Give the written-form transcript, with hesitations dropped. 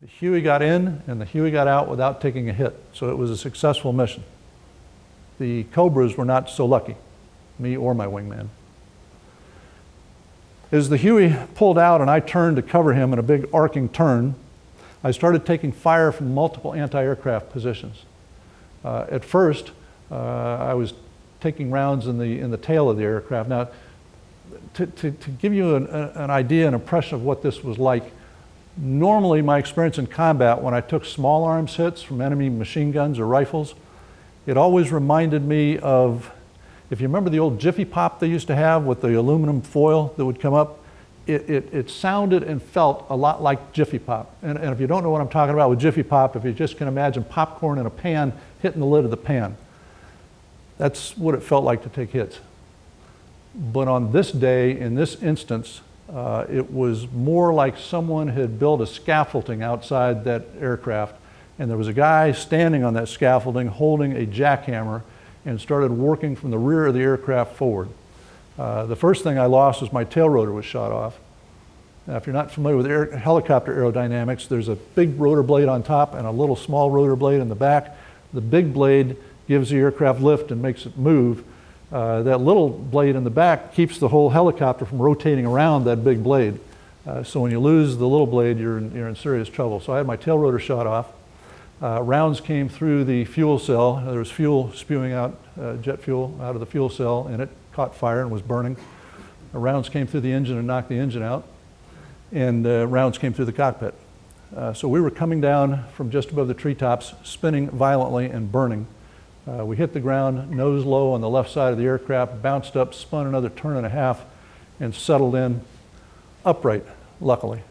The Huey got in and the Huey got out without taking a hit, so it was a successful mission. The Cobras were not so lucky, me or my wingman. As the Huey pulled out and I turned to cover him in a big arcing turn, I started taking fire from multiple anti-aircraft positions. At first, I was taking rounds in the tail of the aircraft. Now, to give you an idea, an impression of what this was like, normally my experience in combat, when I took small arms hits from enemy machine guns or rifles, it always reminded me of, if you remember the old Jiffy Pop they used to have with the aluminum foil that would come up, it sounded and felt a lot like Jiffy Pop. And if you don't know what I'm talking about with Jiffy Pop, if you just can imagine popcorn in a pan hitting the lid of the pan, that's what it felt like to take hits. But on this day, in this instance, it was more like someone had built a scaffolding outside that aircraft, and there was a guy standing on that scaffolding holding a jackhammer and started working from the rear of the aircraft forward. The first thing I lost was my tail rotor was shot off. Now, if you're not familiar with helicopter aerodynamics, there's a big rotor blade on top and a little small rotor blade in the back. The big blade gives the aircraft lift and makes it move. That little blade in the back keeps the whole helicopter from rotating around that big blade. So when you lose the little blade, you're in serious trouble. So I had my tail rotor shot off. Rounds came through the fuel cell. There was fuel spewing out, jet fuel out of the fuel cell, and it caught fire and was burning. Rounds came through the engine and knocked the engine out, and rounds came through the cockpit. So we were coming down from just above the treetops, spinning violently and burning. We hit the ground nose low on the left side of the aircraft, bounced up, spun another turn and a half, and settled in upright, luckily.